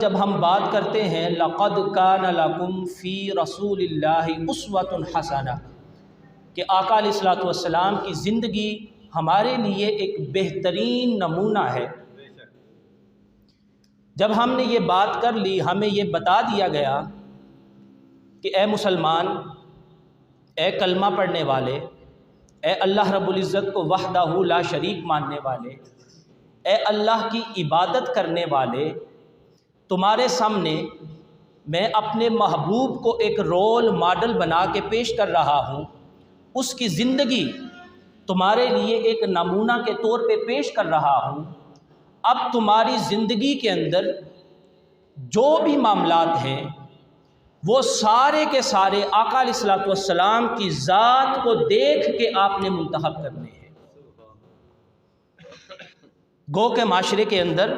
جب ہم بات کرتے ہیں لقد کان لکم فی رسول اللہ اسوۃ حسنہ کہ آقا علیہ الصلوۃ والسلام کی زندگی ہمارے لیے ایک بہترین نمونہ ہے، جب ہم نے یہ بات کر لی ہمیں یہ بتا دیا گیا کہ اے مسلمان، اے کلمہ پڑھنے والے، اے اللہ رب العزت کو وحدہ لا شریک ماننے والے، اے اللہ کی عبادت کرنے والے، تمہارے سامنے میں اپنے محبوب کو ایک رول ماڈل بنا کے پیش کر رہا ہوں، اس کی زندگی تمہارے لیے ایک نمونہ کے طور پہ پیش کر رہا ہوں۔ اب تمہاری زندگی کے اندر جو بھی معاملات ہیں وہ سارے کے سارے آقا علیہ الصلوۃ والسلام کی ذات کو دیکھ کے آپ نے منتخب کرنے ہیں۔ گو کے معاشرے کے اندر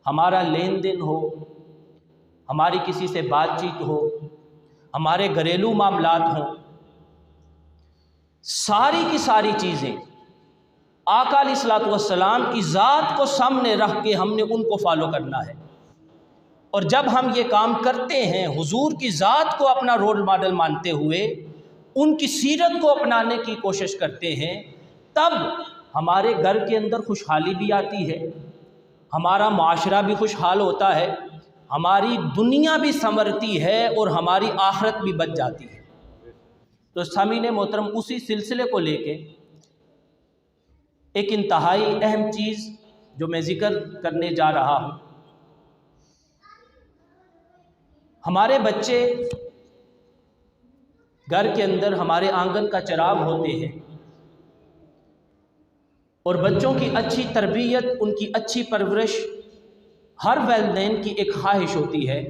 ہمارا لین دین ہو، ہماری کسی سے بات چیت ہو، ہمارے گھریلو معاملات ہوں، ساری کی ساری چیزیں آقا علیہ الصلوۃ والسلام کی ذات کو سامنے رکھ کے ہم نے ان کو فالو کرنا ہے۔ اور جب ہم یہ کام کرتے ہیں حضور کی ذات کو اپنا رول ماڈل مانتے ہوئے ان کی سیرت کو اپنانے کی کوشش کرتے ہیں، تب ہمارے گھر کے اندر خوشحالی بھی آتی ہے، ہمارا معاشرہ بھی خوشحال ہوتا ہے، ہماری دنیا بھی سنورتی ہے اور ہماری آخرت بھی بچ جاتی ہے۔ تو سامعین محترم، اسی سلسلے کو لے کے ایک انتہائی اہم چیز جو میں ذکر کرنے جا رہا ہوں، ہمارے بچے گھر کے اندر ہمارے آنگن کا چراغ ہوتے ہیں، اور بچوں کی اچھی تربیت، ان کی اچھی پرورش ہر والدین کی ایک خواہش ہوتی ہے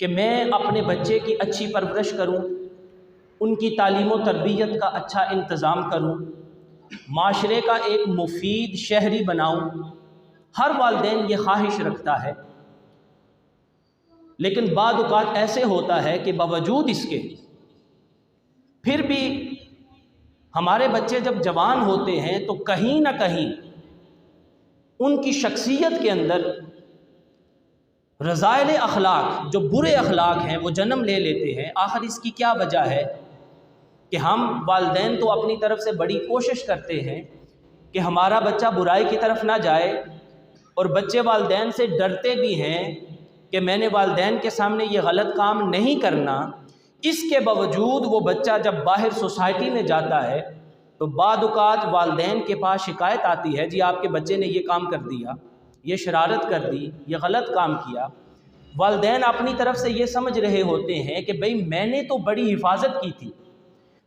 کہ میں اپنے بچے کی اچھی پرورش کروں، ان کی تعلیم و تربیت کا اچھا انتظام کروں، معاشرے کا ایک مفید شہری بناؤں۔ ہر والدین یہ خواہش رکھتا ہے، لیکن بعض اوقات ایسے ہوتا ہے کہ باوجود اس کے پھر بھی ہمارے بچے جب جوان ہوتے ہیں تو کہیں نہ کہیں ان کی شخصیت کے اندر رذائل اخلاق، جو برے اخلاق ہیں، وہ جنم لے لیتے ہیں۔ آخر اس کی کیا وجہ ہے کہ ہم والدین تو اپنی طرف سے بڑی کوشش کرتے ہیں کہ ہمارا بچہ برائی کی طرف نہ جائے، اور بچے والدین سے ڈرتے بھی ہیں کہ میں نے والدین کے سامنے یہ غلط کام نہیں کرنا۔ اس کے باوجود وہ بچہ جب باہر سوسائٹی میں جاتا ہے تو بعض اوقات والدین کے پاس شکایت آتی ہے، جی آپ کے بچے نے یہ کام کر دیا، یہ شرارت کر دی، یہ غلط کام کیا۔ والدین اپنی طرف سے یہ سمجھ رہے ہوتے ہیں کہ بھئی میں نے تو بڑی حفاظت کی تھی،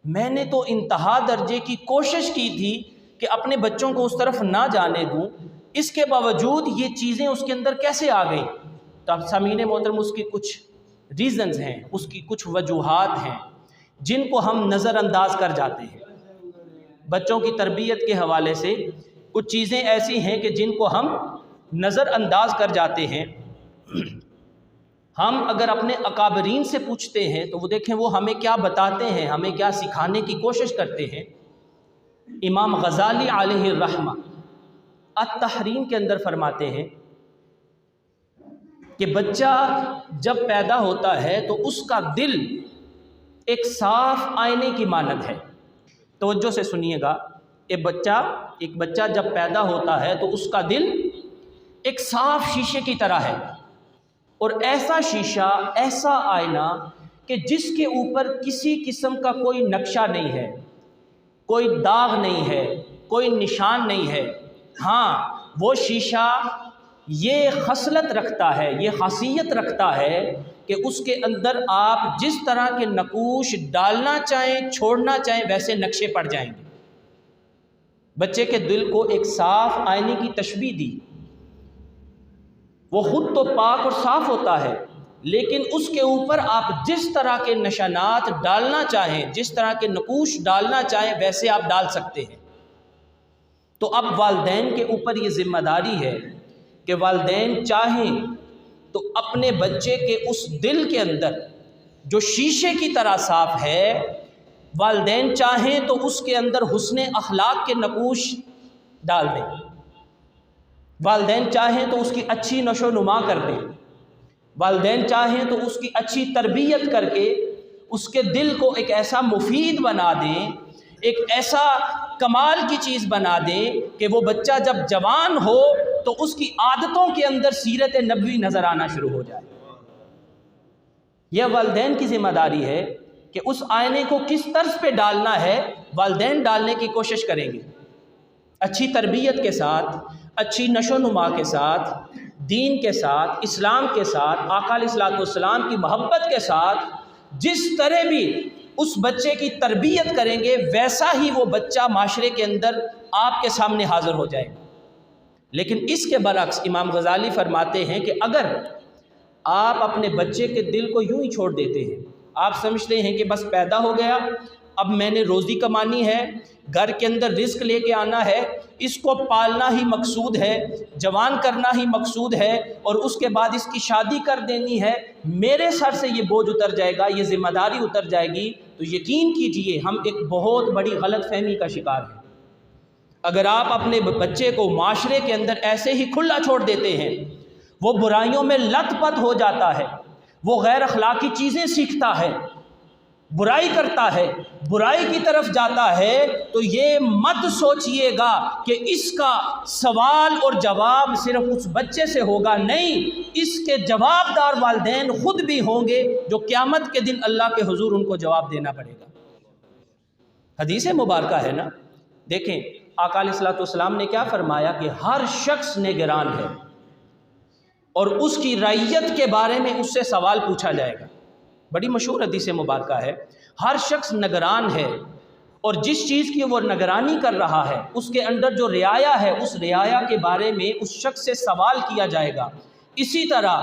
میں نے تو انتہا درجے کی کوشش کی تھی کہ اپنے بچوں کو اس طرف نہ جانے دوں، اس کے باوجود یہ چیزیں اس کے اندر کیسے آ گئیں؟ تو اب سامعین محترم، اس کی کچھ ریزنز ہیں، اس کی کچھ وجوہات ہیں جن کو ہم نظر انداز کر جاتے ہیں۔ بچوں کی تربیت کے حوالے سے کچھ چیزیں ایسی ہیں کہ جن کو ہم نظر انداز کر جاتے ہیں۔ ہم اگر اپنے اکابرین سے پوچھتے ہیں تو وہ دیکھیں وہ ہمیں کیا بتاتے ہیں، ہمیں کیا سکھانے کی کوشش کرتے ہیں۔ امام غزالی علیہ الرحمہ التحریم کے اندر فرماتے ہیں کہ بچہ جب پیدا ہوتا ہے تو اس کا دل ایک صاف آئینے کی مانند ہے۔ توجہ سے سنیے گا، ایک بچہ جب پیدا ہوتا ہے تو اس کا دل ایک صاف شیشے کی طرح ہے، اور ایسا شیشہ، ایسا آئینہ کہ جس کے اوپر کسی قسم کا کوئی نقشہ نہیں ہے، کوئی داغ نہیں ہے، کوئی نشان نہیں ہے۔ ہاں، وہ شیشہ یہ خصلت رکھتا ہے، یہ خاصیت رکھتا ہے کہ اس کے اندر آپ جس طرح کے نقوش ڈالنا چاہیں، چھوڑنا چاہیں، ویسے نقشے پڑ جائیں گے۔ بچے کے دل کو ایک صاف آئینے کی تشبیہ دی۔ وہ خود تو پاک اور صاف ہوتا ہے، لیکن اس کے اوپر آپ جس طرح کے نشانات ڈالنا چاہیں، جس طرح کے نقوش ڈالنا چاہیں، ویسے آپ ڈال سکتے ہیں۔ تو اب والدین کے اوپر یہ ذمہ داری ہے کہ والدین چاہیں تو اپنے بچے کے اس دل کے اندر جو شیشے کی طرح صاف ہے، والدین چاہیں تو اس کے اندر حسن اخلاق کے نقوش ڈال دیں، والدین چاہیں تو اس کی اچھی نشو و نما کر دیں، والدین چاہیں تو اس کی اچھی تربیت کر کے اس کے دل کو ایک ایسا مفید بنا دیں، ایک ایسا کمال کی چیز بنا دیں کہ وہ بچہ جب جوان ہو تو اس کی عادتوں کے اندر سیرت نبوی نظر آنا شروع ہو جائے۔ یہ والدین کی ذمہ داری ہے کہ اس آئینے کو کس طرز پہ ڈالنا ہے، والدین ڈالنے کی کوشش کریں گے، اچھی تربیت کے ساتھ، اچھی نشو و نما کے ساتھ، دین کے ساتھ، اسلام کے ساتھ، آقا علیہ الصلوۃ والسلام کی محبت کے ساتھ۔ جس طرح بھی اس بچے کی تربیت کریں گے ویسا ہی وہ بچہ معاشرے کے اندر آپ کے سامنے حاضر ہو جائے گا۔ لیکن اس کے برعکس امام غزالی فرماتے ہیں کہ اگر آپ اپنے بچے کے دل کو یوں ہی چھوڑ دیتے ہیں، آپ سمجھتے ہیں کہ بس پیدا ہو گیا، اب میں نے روزی کمانی ہے، گھر کے اندر رزق لے کے آنا ہے، اس کو پالنا ہی مقصود ہے، جوان کرنا ہی مقصود ہے، اور اس کے بعد اس کی شادی کر دینی ہے، میرے سر سے یہ بوجھ اتر جائے گا، یہ ذمہ داری اتر جائے گی، تو یقین کیجئے ہم ایک بہت بڑی غلط فہمی کا شکار ہیں۔ اگر آپ اپنے بچے کو معاشرے کے اندر ایسے ہی کھلا چھوڑ دیتے ہیں، وہ برائیوں میں لت پت ہو جاتا ہے، وہ غیر اخلاقی چیزیں سیکھتا ہے، برائی کرتا ہے، برائی کی طرف جاتا ہے، تو یہ مت سوچئے گا کہ اس کا سوال اور جواب صرف اس بچے سے ہوگا، نہیں، اس کے جواب دار والدین خود بھی ہوں گے جو قیامت کے دن اللہ کے حضور ان کو جواب دینا پڑے گا۔ حدیث مبارکہ ہے نا، دیکھیں آقا علیہ الصلوۃ والسلام نے کیا فرمایا کہ ہر شخص نگران ہے اور اس کی رعیت کے بارے میں اس سے سوال پوچھا جائے گا۔ بڑی مشہور حدیث مبارکہ ہے، ہر شخص نگران ہے اور جس چیز کی وہ نگرانی کر رہا ہے اس کے اندر جو رعایا ہے اس رعایا کے بارے میں اس شخص سے سوال کیا جائے گا۔ اسی طرح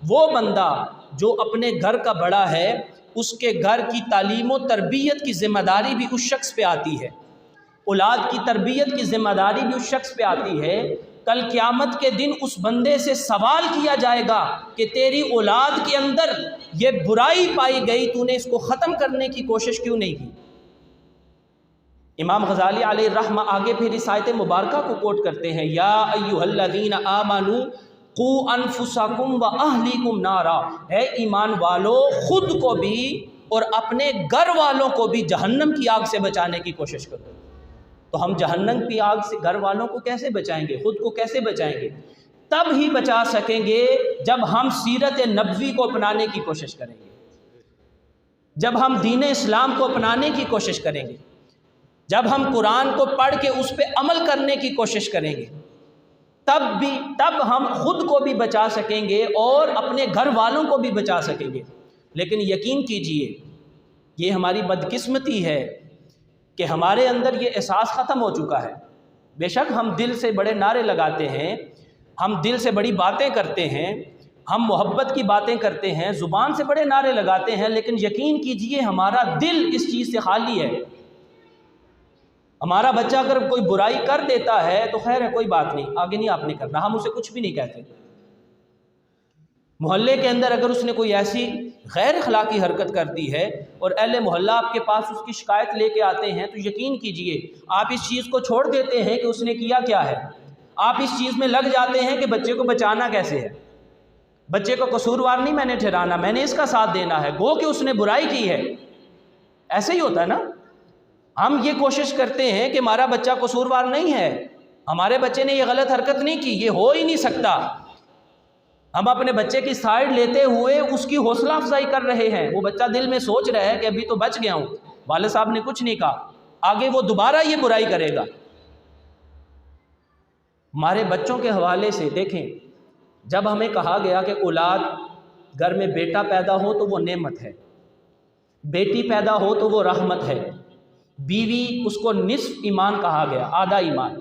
وہ بندہ جو اپنے گھر کا بڑا ہے اس کے گھر کی تعلیم و تربیت کی ذمہ داری بھی اس شخص پہ آتی ہے، اولاد کی تربیت کی ذمہ داری بھی اس شخص پہ آتی ہے۔ کل قیامت کے دن اس بندے سے سوال کیا جائے گا کہ تیری اولاد کے اندر یہ برائی پائی گئی، تو نے اس کو ختم کرنے کی کوشش کیوں نہیں کی؟ امام غزالی علیہ الرحمہ آگے پھر اس آیت مبارکہ کو کوٹ کرتے ہیں، یا ایھا الذین آمنوا قوا انفسکم واہلیکم نارا، اے ایمان والو خود کو بھی اور اپنے گھر والوں کو بھی جہنم کی آگ سے بچانے کی کوشش کرو۔ تو ہم جہنم کی آگ سے گھر والوں کو کیسے بچائیں گے، خود کو کیسے بچائیں گے؟ تب ہی بچا سکیں گے جب ہم سیرت نبوی کو اپنانے کی کوشش کریں گے، جب ہم دین اسلام کو اپنانے کی کوشش کریں گے، جب ہم قرآن کو پڑھ کے اس پہ عمل کرنے کی کوشش کریں گے، تب ہم خود کو بھی بچا سکیں گے اور اپنے گھر والوں کو بھی بچا سکیں گے۔ لیکن یقین کیجئے یہ ہماری بدقسمتی ہے کہ ہمارے اندر یہ احساس ختم ہو چکا ہے۔ بے شک ہم دل سے بڑے نعرے لگاتے ہیں، ہم دل سے بڑی باتیں کرتے ہیں، ہم محبت کی باتیں کرتے ہیں، زبان سے بڑے نعرے لگاتے ہیں، لیکن یقین کیجئے ہمارا دل اس چیز سے خالی ہے۔ ہمارا بچہ اگر کوئی برائی کر دیتا ہے تو خیر ہے، کوئی بات نہیں، آگے نہیں آپ نے کرنا، ہم اسے کچھ بھی نہیں کہتے۔ محلے کے اندر اگر اس نے کوئی ایسی غیر اخلاقی حرکت کر دی ہے اور اہل محلہ آپ کے پاس اس کی شکایت لے کے آتے ہیں، تو یقین کیجئے آپ اس چیز کو چھوڑ دیتے ہیں کہ اس نے کیا کیا ہے، آپ اس چیز میں لگ جاتے ہیں کہ بچے کو بچانا کیسے ہے، بچے کو قصوروار نہیں میں نے ٹھہرانا، میں نے اس کا ساتھ دینا ہے، گو کہ اس نے برائی کی ہے۔ ایسے ہی ہوتا ہے نا، ہم یہ کوشش کرتے ہیں کہ ہمارا بچہ قصوروار نہیں ہے، ہمارے بچے نے یہ غلط حرکت نہیں کی، یہ ہو ہی نہیں سکتا۔ ہم اپنے بچے کی سائیڈ لیتے ہوئے اس کی حوصلہ افزائی کر رہے ہیں، وہ بچہ دل میں سوچ رہا ہے کہ ابھی تو بچ گیا ہوں، والد صاحب نے کچھ نہیں کہا، آگے وہ دوبارہ یہ برائی کرے گا۔ ہمارے بچوں کے حوالے سے دیکھیں، جب ہمیں کہا گیا کہ اولاد گھر میں بیٹا پیدا ہو تو وہ نعمت ہے، بیٹی پیدا ہو تو وہ رحمت ہے، بیوی اس کو نصف ایمان کہا گیا، آدھا ایمان،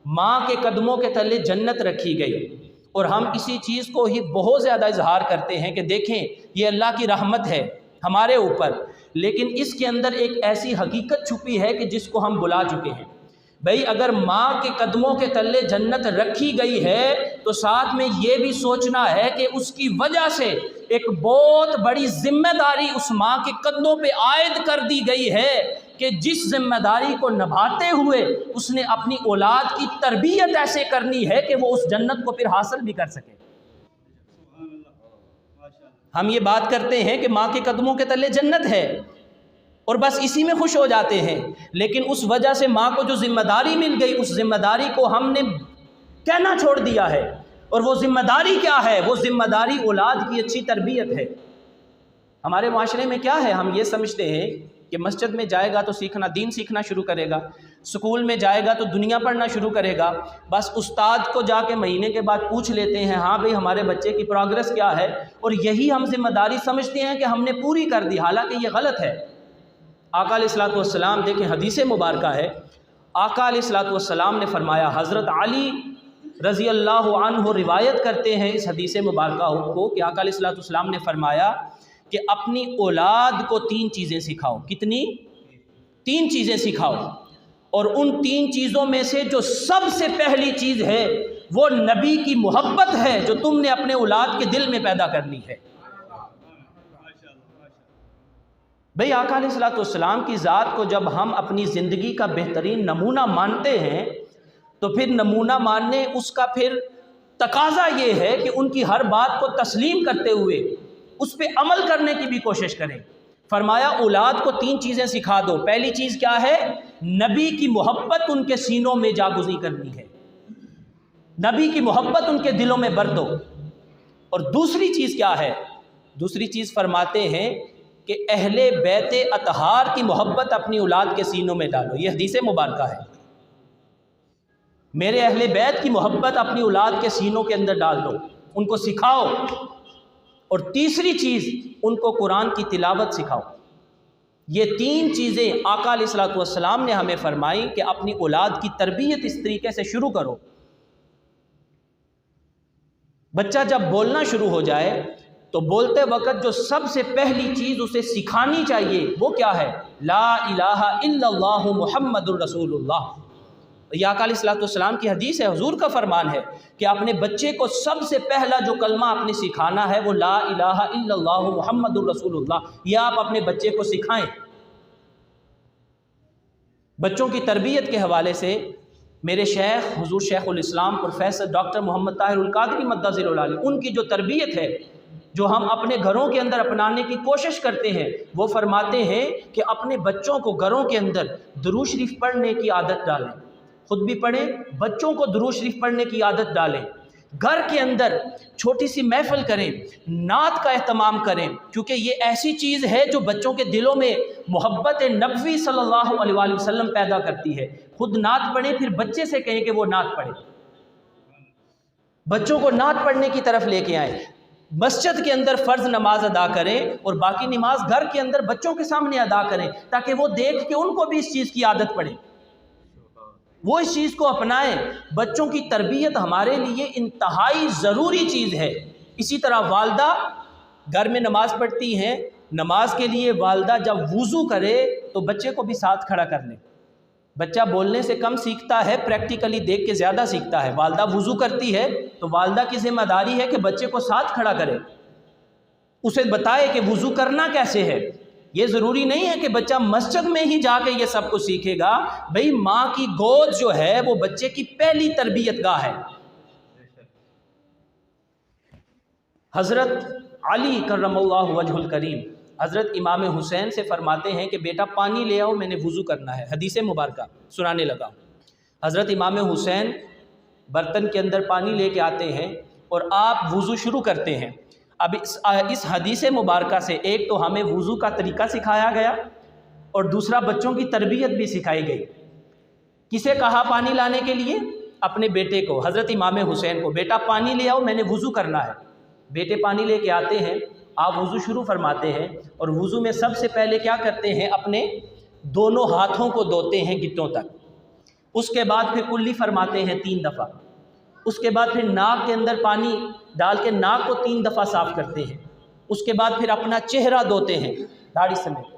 ماں کے قدموں کے تلے جنت رکھی گئی، اور ہم اسی چیز کو ہی بہت زیادہ اظہار کرتے ہیں کہ دیکھیں یہ اللہ کی رحمت ہے ہمارے اوپر، لیکن اس کے اندر ایک ایسی حقیقت چھپی ہے کہ جس کو ہم بلا چکے ہیں۔ بھئی اگر ماں کے قدموں کے تلے جنت رکھی گئی ہے تو ساتھ میں یہ بھی سوچنا ہے کہ اس کی وجہ سے ایک بہت بڑی ذمہ داری اس ماں کے قدموں پہ عائد کر دی گئی ہے کہ جس ذمہ داری کو نبھاتے ہوئے اس نے اپنی اولاد کی تربیت ایسے کرنی ہے کہ وہ اس جنت کو پھر حاصل بھی کر سکے۔ ہم یہ بات کرتے ہیں کہ ماں کے قدموں کے تلے جنت ہے اور بس اسی میں خوش ہو جاتے ہیں، لیکن اس وجہ سے ماں کو جو ذمہ داری مل گئی، اس ذمہ داری کو ہم نے کہنا چھوڑ دیا ہے۔ اور وہ ذمہ داری کیا ہے؟ وہ ذمہ داری اولاد کی اچھی تربیت ہے۔ ہمارے معاشرے میں کیا ہے، ہم یہ سمجھتے ہیں کہ مسجد میں جائے گا تو سیکھنا، دین سیکھنا شروع کرے گا، سکول میں جائے گا تو دنیا پڑھنا شروع کرے گا، بس استاد کو جا کے مہینے کے بعد پوچھ لیتے ہیں ہاں بھئی ہمارے بچے کی پروگرس کیا ہے، اور یہی ہم ذمہ داری سمجھتے ہیں کہ ہم نے پوری کر دی، حالانکہ یہ غلط ہے۔ آقا علیہ الصلوۃ والسلام دیکھیں، حدیث مبارکہ ہے، آقا علیہ الصلوۃ والسلام نے فرمایا، حضرت علی رضی اللہ عنہ روایت کرتے ہیں اس حدیث مبارکہ کو کہ آقا علیہ الصلوۃ والسلام نے فرمایا کہ اپنی اولاد کو 3 چیزیں سکھاؤ۔ کتنی؟ 3 چیزیں سکھاؤ، اور ان 3 چیزوں میں سے جو سب سے پہلی چیز ہے وہ نبی کی محبت ہے جو تم نے اپنے اولاد کے دل میں پیدا کرنی ہے۔ بھئی آقا علیہ الصلوۃ والسلام کی ذات کو جب ہم اپنی زندگی کا بہترین نمونہ مانتے ہیں تو پھر نمونہ ماننے اس کا پھر تقاضا یہ ہے کہ ان کی ہر بات کو تسلیم کرتے ہوئے اس پہ عمل کرنے کی بھی کوشش کریں۔ فرمایا اولاد کو 3 چیزیں سکھا دو۔ پہلی چیز کیا ہے؟ نبی کی محبت ان کے سینوں میں جاگزی کرنی ہے، نبی کی محبت ان کے دلوں میں بر دو۔ اور دوسری چیز کیا ہے؟ دوسری چیز فرماتے ہیں کہ اہل بیت اطہار کی محبت اپنی اولاد کے سینوں میں ڈالو۔ یہ حدیث مبارکہ ہے، میرے اہل بیت کی محبت اپنی اولاد کے سینوں کے اندر ڈال دو، ان کو سکھاؤ۔ اور تیسری چیز، ان کو قرآن کی تلاوت سکھاؤ۔ یہ 3 چیزیں آقا علیہ الصلوۃ والسلام نے ہمیں فرمائی کہ اپنی اولاد کی تربیت اس طریقے سے شروع کرو۔ بچہ جب بولنا شروع ہو جائے تو بولتے وقت جو سب سے پہلی چیز اسے سکھانی چاہیے وہ کیا ہے؟ لا الہ الا اللہ محمد الرسول اللہ۔ یہ آقا علیہ الصلوۃ والسلام کی حدیث ہے، حضور کا فرمان ہے کہ اپنے بچے کو سب سے پہلا جو کلمہ آپ نے سکھانا ہے وہ لا الہ الا اللہ محمد الرسول اللہ، یہ آپ اپنے بچے کو سکھائیں۔ بچوں کی تربیت کے حوالے سے میرے شیخ حضور شیخ الاسلام پروفیسر ڈاکٹر محمد طاہر القادری مدظ العلی، ان کی جو تربیت ہے جو ہم اپنے گھروں کے اندر اپنانے کی کوشش کرتے ہیں، وہ فرماتے ہیں کہ اپنے بچوں کو گھروں کے اندر درود شریف پڑھنے کی عادت ڈالیں، خود بھی پڑھیں، بچوں کو درود شریف پڑھنے کی عادت ڈالیں، گھر کے اندر چھوٹی سی محفل کریں، نعت کا اہتمام کریں، کیونکہ یہ ایسی چیز ہے جو بچوں کے دلوں میں محبت نبوی صلی اللہ علیہ وآلہ وسلم پیدا کرتی ہے۔ خود نعت پڑھیں، پھر بچے سے کہیں کہ وہ نعت پڑھے، بچوں کو نعت پڑھنے کی طرف لے کے آئیں، مسجد کے اندر فرض نماز ادا کریں اور باقی نماز گھر کے اندر بچوں کے سامنے ادا کریں، تاکہ وہ دیکھ کے ان کو بھی اس چیز کی عادت پڑے، وہ اس چیز کو اپنائیں۔ بچوں کی تربیت ہمارے لیے انتہائی ضروری چیز ہے۔ اسی طرح والدہ گھر میں نماز پڑھتی ہیں، نماز کے لیے والدہ جب وضو کرے تو بچے کو بھی ساتھ کھڑا کر لیں۔ بچہ بولنے سے کم سیکھتا ہے، پریکٹیکلی دیکھ کے زیادہ سیکھتا ہے۔ والدہ وضو کرتی ہے تو والدہ کی ذمہ داری ہے کہ بچے کو ساتھ کھڑا کرے، اسے بتائے کہ وضو کرنا کیسے ہے۔ یہ ضروری نہیں ہے کہ بچہ مسجد میں ہی جا کے یہ سب کچھ سیکھے گا، بھئی ماں کی گود جو ہے وہ بچے کی پہلی تربیت گاہ ہے۔ حضرت علی کرم اللہ وجہ الکریم حضرت امام حسین سے فرماتے ہیں کہ بیٹا پانی لے آؤ، میں نے وضو کرنا ہے، حدیث مبارکہ سنانے لگا۔ حضرت امام حسین برتن کے اندر پانی لے کے آتے ہیں اور آپ وضو شروع کرتے ہیں۔ اب اس حدیث مبارکہ سے ایک تو ہمیں وضو کا طریقہ سکھایا گیا اور دوسرا بچوں کی تربیت بھی سکھائی گئی۔ کسے کہا پانی لانے کے لیے؟ اپنے بیٹے کو، حضرت امام حسین کو، بیٹا پانی لے آؤ، میں نے وضو کرنا ہے۔ بیٹے پانی لے کے آتے ہیں، آپ وضو شروع فرماتے ہیں اور وضو میں سب سے پہلے کیا کرتے ہیں؟ اپنے دونوں ہاتھوں کو دھوتے ہیں گھٹنوں تک، اس کے بعد پھر کلی فرماتے ہیں 3 دفعہ، اس کے بعد پھر ناک کے اندر پانی ڈال کے ناک کو 3 دفعہ صاف کرتے ہیں، اس کے بعد پھر اپنا چہرہ دھوتے ہیں داڑھی سمیت،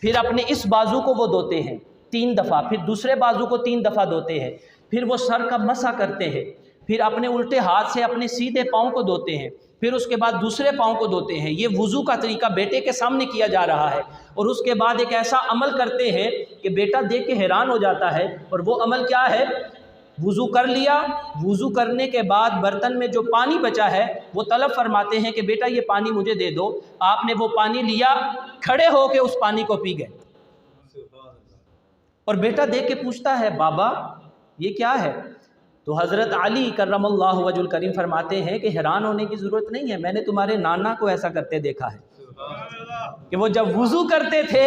پھر اپنے اس بازو کو وہ دھوتے ہیں 3 دفعہ، پھر دوسرے بازو کو 3 دفعہ دھوتے ہیں، پھر وہ سر کا مسح کرتے ہیں، پھر اپنے الٹے ہاتھ سے اپنے سیدھے پاؤں کو دھوتے ہیں، پھر اس کے بعد دوسرے پاؤں کو دھوتے ہیں۔ یہ وضو کا طریقہ بیٹے کے سامنے کیا جا رہا ہے، اور اس کے بعد ایک ایسا عمل کرتے ہیں کہ بیٹا دیکھ کے حیران ہو جاتا ہے، اور وہ عمل کیا ہے وضو کر لیا، وضو کرنے کے بعد برتن میں جو پانی بچا ہے وہ طلب فرماتے ہیں کہ بیٹا یہ پانی مجھے دے دو، آپ نے وہ پانی لیا، کھڑے ہو کے اس پانی کو پی گئے، اور بیٹا دیکھ کے پوچھتا ہے بابا یہ کیا ہے؟ تو حضرت علی کرم اللہ وجہ الکریم فرماتے ہیں کہ حیران ہونے کی ضرورت نہیں ہے، میں نے تمہارے نانا کو ایسا کرتے دیکھا ہے کہ وہ جب وضو کرتے تھے،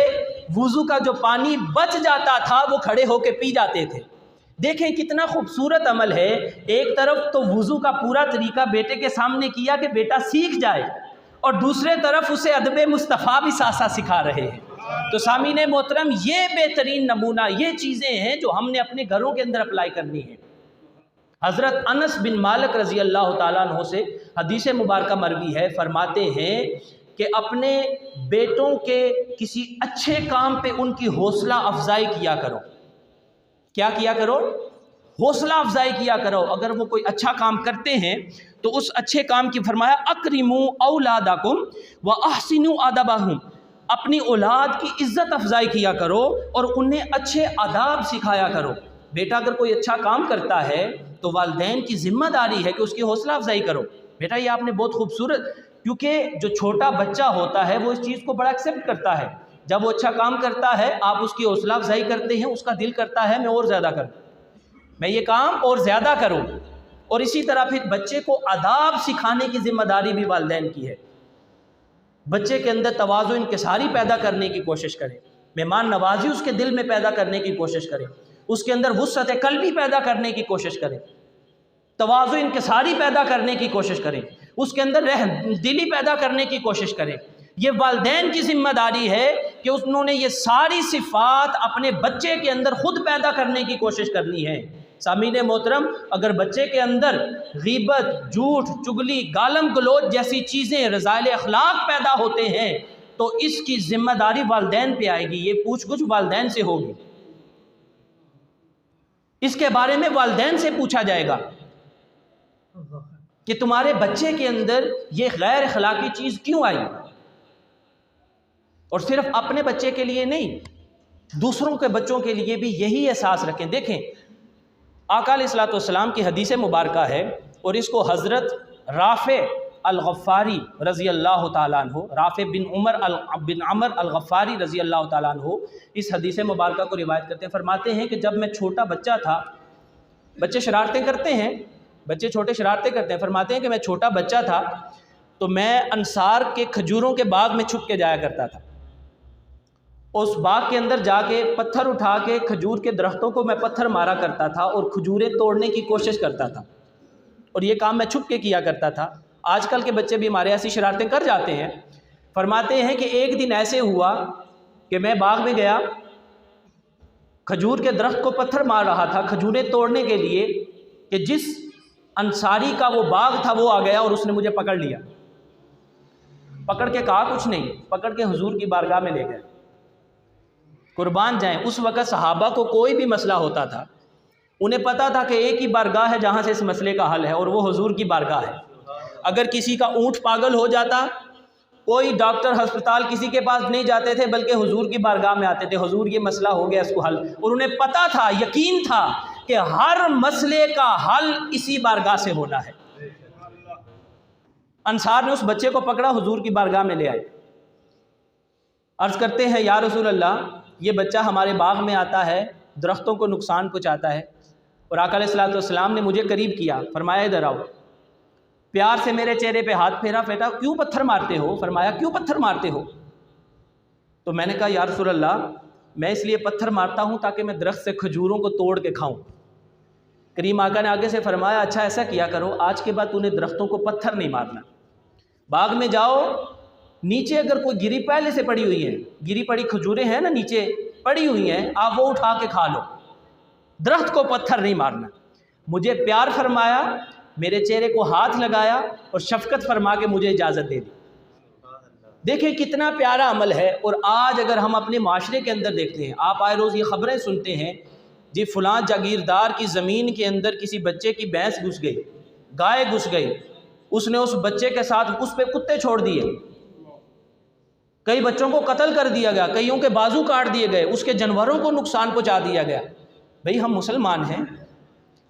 وضو کا جو پانی بچ جاتا تھا وہ کھڑے ہو کے پی جاتے تھے۔ دیکھیں کتنا خوبصورت عمل ہے، ایک طرف تو وضو کا پورا طریقہ بیٹے کے سامنے کیا کہ بیٹا سیکھ جائے، اور دوسرے طرف اسے ادب مصطفیٰ بھی ساتھ ساتھ سکھا رہے ہیں۔ تو سامعین محترم، یہ بہترین نمونہ، یہ چیزیں ہیں جو ہم نے اپنے گھروں کے اندر اپلائی کرنی ہے۔ حضرت انس بن مالک رضی اللہ تعالیٰ عنہ سے حدیث مبارکہ مروی ہے، فرماتے ہیں کہ اپنے بیٹوں کے کسی اچھے کام پہ ان کی حوصلہ افزائی کیا کرو۔ کیا کیا کرو؟ حوصلہ افزائی کیا کرو۔ اگر وہ کوئی اچھا کام کرتے ہیں تو اس اچھے کام کی فرمایا اکرموا اولادکم واحسنوا ادبہم، اپنی اولاد کی عزت افزائی کیا کرو اور انہیں اچھے آداب سکھایا کرو۔ بیٹا اگر کوئی اچھا کام کرتا ہے تو والدین کی ذمہ داری ہے کہ اس کی حوصلہ افزائی کرو، بیٹا یہ آپ نے بہت خوبصورت، کیونکہ جو چھوٹا بچہ ہوتا ہے وہ اس چیز کو بڑا ایکسیپٹ کرتا ہے۔ جب وہ اچھا کام کرتا ہے آپ اس کی حوصلہ افزائی کرتے ہیں، اس کا دل کرتا ہے میں اور زیادہ کروں، میں یہ کام اور زیادہ کروں۔ اور اسی طرح پھر بچے کو آداب سکھانے کی ذمہ داری بھی والدین کی ہے۔ بچے کے اندر تواضع انکساری پیدا کرنے کی کوشش کریں، مہمان نوازی اس کے دل میں پیدا کرنے کی کوشش کریں، اس کے اندر وسعت قلبی پیدا کرنے کی کوشش کریں، تواضع انکساری پیدا کرنے کی کوشش کریں، اس کے اندر رحم دلی پیدا کرنے کی کوشش کریں۔ یہ والدین کی ذمہ داری ہے کہ انہوں نے یہ ساری صفات اپنے بچے کے اندر خود پیدا کرنے کی کوشش کرنی ہے۔ سامعین محترم، اگر بچے کے اندر غیبت، جھوٹ، چگلی، گالم گلوچ جیسی چیزیں، رذائل اخلاق پیدا ہوتے ہیں تو اس کی ذمہ داری والدین پہ آئے گی، یہ پوچھ گچھ والدین سے ہوگی، اس کے بارے میں والدین سے پوچھا جائے گا کہ تمہارے بچے کے اندر یہ غیر اخلاقی چیز کیوں آئی۔ اور صرف اپنے بچے کے لیے نہیں، دوسروں کے بچوں کے لیے بھی یہی احساس رکھیں۔ دیکھیں آقا علیہ الصلوۃ والسلام کی حدیث مبارکہ ہے، اور اس کو حضرت رافع الغفاری رضی اللہ تعالیٰ عنہ، رافع بن عمر الغفاری رضی اللہ تعالیٰ عنہ اس حدیث مبارکہ کو روایت کرتے ہیں، فرماتے ہیں کہ جب میں چھوٹا بچہ تھا، بچے شرارتیں کرتے ہیں، بچے چھوٹے شرارتیں کرتے ہیں، فرماتے ہیں کہ میں چھوٹا بچہ تھا تو میں انصار کے کھجوروں کے باغ میں چھپ کے جایا کرتا تھا، اس باغ کے اندر جا کے پتھر اٹھا کے کھجور کے درختوں کو میں پتھر مارا کرتا تھا اور کھجوریں توڑنے کی کوشش کرتا تھا، اور یہ کام میں چھپ کے کیا کرتا تھا۔ آج کل کے بچے بھی ہمارے ایسی شرارتیں کر جاتے ہیں۔ فرماتے ہیں کہ ایک دن ایسے ہوا کہ میں باغ میں گیا، کھجور کے درخت کو پتھر مار رہا تھا کھجوریں توڑنے کے لیے، کہ جس انصاری کا وہ باغ تھا وہ آ گیا اور اس نے مجھے پکڑ لیا، پکڑ کے کہا کچھ نہیں، پکڑ کے حضور کی بارگاہ میں لے گئے۔ قربان جائیں، اس وقت صحابہ کو کوئی بھی مسئلہ ہوتا تھا انہیں پتا تھا کہ ایک ہی بارگاہ ہے جہاں سے اس مسئلے کا حل ہے، اور وہ حضور کی بارگاہ ہے۔ اگر کسی کا اونٹ پاگل ہو جاتا، کوئی ڈاکٹر ہسپتال کسی کے پاس نہیں جاتے تھے بلکہ حضور کی بارگاہ میں آتے تھے، حضور یہ مسئلہ ہو گیا اس کو حل، اور انہیں پتا تھا، یقین تھا کہ ہر مسئلے کا حل اسی بارگاہ سے ہونا ہے۔ انصار نے اس بچے کو پکڑا، حضور کی بارگاہ میں لے آئے، عرض کرتے ہیں یا رسول اللہ یہ بچہ ہمارے باغ میں آتا ہے، درختوں کو نقصان پہنچاتا ہے، اور آقا علیہ الصلوۃ والسلام نے مجھے قریب کیا، فرمایا ادھر آؤ، پیار سے میرے چہرے پہ ہاتھ پھیرا، بیٹا کیوں پتھر مارتے ہو؟ فرمایا کیوں پتھر مارتے ہو؟ تو میں نے کہا یا رسول اللہ میں اس لیے پتھر مارتا ہوں تاکہ میں درخت سے کھجوروں کو توڑ کے کھاؤں۔ کریم آقا نے آگے سے فرمایا اچھا ایسا کیا کرو، آج کے بعد تو نے درختوں کو پتھر نہیں مارنا، باغ میں جاؤ، نیچے اگر کوئی گری پہلے سے پڑی ہوئی ہے، گری پڑی کھجوریں ہیں نا نیچے پڑی ہوئی ہیں، آپ وہ اٹھا کے کھا لو، درخت کو پتھر نہیں مارنا۔ مجھے پیار فرمایا، میرے چہرے کو ہاتھ لگایا اور شفقت فرما کے مجھے اجازت دے دی۔ دیکھیں کتنا پیارا عمل ہے۔ اور آج اگر ہم اپنے معاشرے کے اندر دیکھتے ہیں، آپ آئے روز یہ خبریں سنتے ہیں جی فلاں جاگیردار کی زمین کے اندر کسی بچے کی بھینس گھس گئی، گائے گھس گئی، اس نے اس بچے کے ساتھ اس پہ کتے چھوڑ دیے، کئی بچوں کو قتل کر دیا گیا، کئیوں کے بازو کاٹ دیے گئے، اس کے جانوروں کو نقصان پہنچا دیا گیا۔ بھئی ہم مسلمان ہیں،